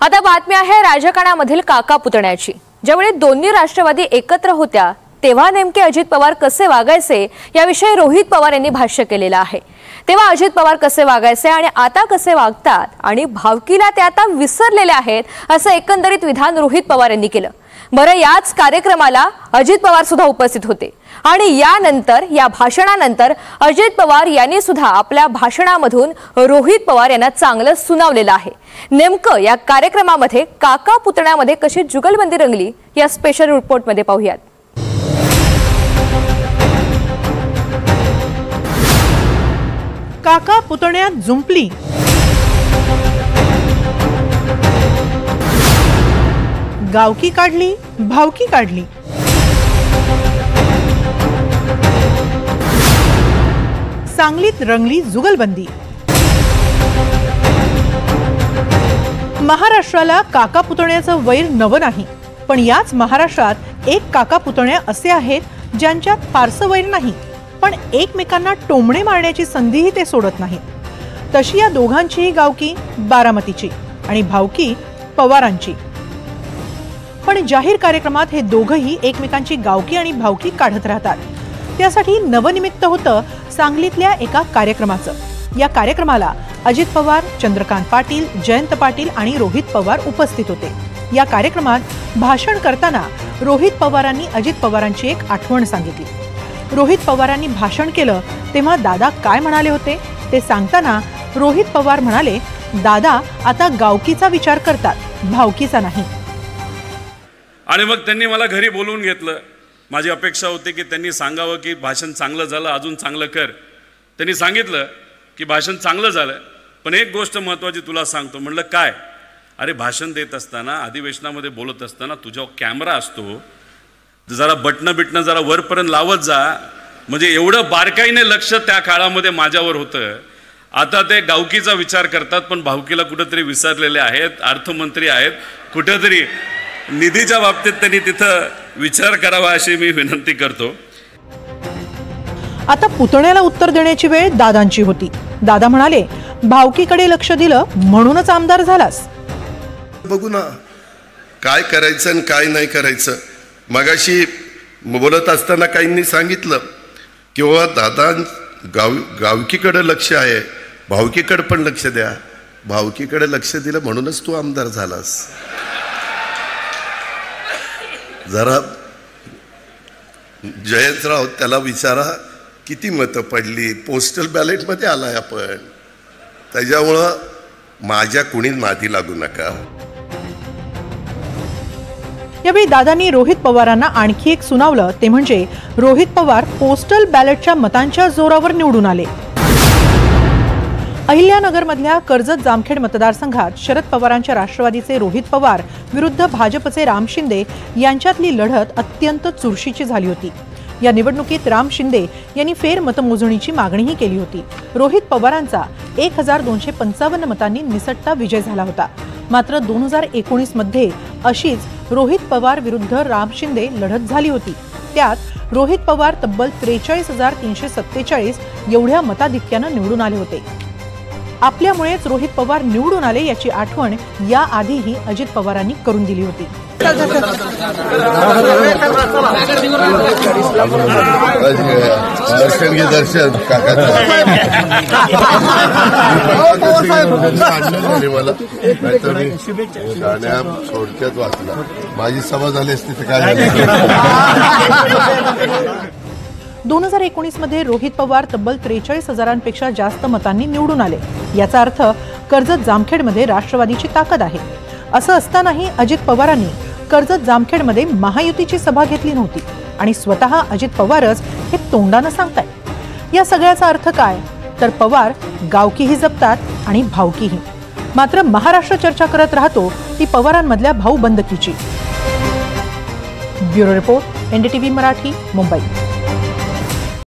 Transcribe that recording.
आता बातमी आहे राजकारणामधील काका पुतण्याची। ज्यावेळी दोन्ही राष्ट्रवादी एकत्र होत्या तेव्हा नेमके अजित पवार कसे वागायचे याविषयी रोहित पवार यांनी भाष्य केलेलं आहे। तेव्हा अजित पवार कसे वागायचे आणि आता कसे वागतात आणि भावकीला ते आता विसरलेले आहेत असं एकंदरीत विधान रोहित पवार यांनी केलं। बरं, याच कार्यक्रमाला अजित पवार सुद्धा उपस्थित होते आणि यानंतर या भाषणानंतर अजित पवार यांनी सुद्धा आपल्या भाषणामधून रोहित पवार यांना चांगलं सुनावलेलं आहे। नेमकं या कार्यक्रमामध्ये काका पुतण्यामध्ये कशी जुगलबंदी रंगली या स्पेशल रिपोर्टमध्ये पाहूयात। काका पुतण्यात जुंपली, गावकी काढली, भावकी काढली। सांगलीत रंगली जुगलबंदी। महाराष्ट्राला काका पुतण्याचं वैर नवं नाही, पण याच महाराष्ट्रात एक काका पुतण्या असे आहेत ज्यांच्यात फारसं वैर नाही, पण एकमेकांना टोमणे मारण्याची संधीही ते सोडत नाहीत। तशी या दोघांचीही गावकी बारामतीची आणि भावकी पवारांची। पण जाहीर कार्यक्रमात हे दोघंही एकमेकांची गावकी आणि भावकी काढत राहतात। त्यासाठी नवनिमित्त होतं सांगलीतल्या एका कार्यक्रमाचं। या कार्यक्रमाला अजित पवार, चंद्रकांत पाटील, जयंत पाटील आणि रोहित पवार उपस्थित होते। या कार्यक्रमात भाषण करताना रोहित पवारांनी अजित पवारांची एक आठवण सांगितली। रोहित पवारांनी भाषण केलं तेव्हा दादा काय म्हणाले होते ते सांगताना रोहित पवार म्हणाले, दादा आता गावकीचा विचार करतात, भावकीचा नाही। आणि मग त्यांनी मला घरी बोलवून घेतलं। माझी अपेक्षा होती की त्यांनी सांगावं की भाषण चांगलं झालं, अजून चांगलं कर। त्यांनी सांगितलं की भाषण चांगलं झालं, पण एक गोष्ट महत्त्वाची तुला सांगतो। म्हणलं काय? अरे भाषण देत असताना, अधिवेशनामध्ये बोलत असताना तुझ्यावर कॅमेरा असतो, जरा बटणं जरा वरपर्यंत लावत जा, म्हणजे एवढं बारकाईने लक्ष त्या काळामध्ये माझ्यावर होतं। आता ते गावकीचा विचार करतात पण भावकीला कुठेतरी विसरलेले आहेत। अर्थमंत्री आहेत, कुठेतरी निधीच्या बाबतीत त्यांनी तिथं विचार करावा अशी मी विनंती करतो। आता पुतण्याला उत्तर देण्याची वेळ दादांची होती। दादा म्हणाले, भावकीकडे लक्ष दिलं म्हणूनच आमदार झालास। बघू ना काय करायचं आणि काय नाही करायचं। मगाशी बोलत असताना काहींनी सांगितलं किंवा दादा गावकीकडे लक्ष आहे, भावकीकडे पण लक्ष द्या। भावकीकडे लक्ष दिलं म्हणूनच तू आमदार झालास। जरा जयंतराव त्याला विचारा किती मतं पडली, पोस्टल बॅलेटमध्ये आलाय आपण, त्याच्यामुळं माझ्या कुणी नादी लागू नका। यावेळी दादांनी रोहित पवारांना आणखी एक सुनावलं ते म्हणजे रोहित पवार पोस्टल बॅलेटच्या मतांच्या जोरावर निवडून आले। अहिल्यानगरमधल्या कर्जत जामखेड मतदारसंघात शरद पवारांच्या राष्ट्रवादीचे रोहित पवार विरुद्ध भाजपचे राम शिंदे यांच्यातली लढत अत्यंत चुरशीची झाली होती। या निवडणुकीत राम शिंदे यांनी फेर मतमोजणीची मागणीही केली होती। रोहित पवारांचा 1255 मतांनी निसटता विजय झाला होता। मात्र 2019 मध्ये अशीच रोहित पवार विरुद्ध राम शिंदे लढत झाली होती। त्यात रोहित पवार तब्बल 43,347 एवढ्या मताधिक्यानं निवडून आले होते। आपल्यामुळेच रोहित पवार निवडून आले याची आठवण याआधीही अजित पवारांनी करून दिली होती। माझी सभा झाली असती काय 2019 मध्ये रोहित पवार तब्बल 43,000पेक्षा जास्त मतांनी निवडून आले। याचा अर्थ कर्जत जामखेडमध्ये राष्ट्रवादीची ताकद आहे। असं असतानाही अजित पवारांनी कर्जत जामखेडमध्ये महायुतीची सभा घेतली नव्हती आणि स्वतः अजित पवारच हे तोंडानं सांगतायत। या सगळ्याचा अर्थ काय? तर पवार गावकीही जपतात आणि भावकीही। मात्र महाराष्ट्र चर्चा करत राहतो ती पवारांमधल्या भाऊबंदकीची। Bureau report, NDTV Marathi, Mumbai.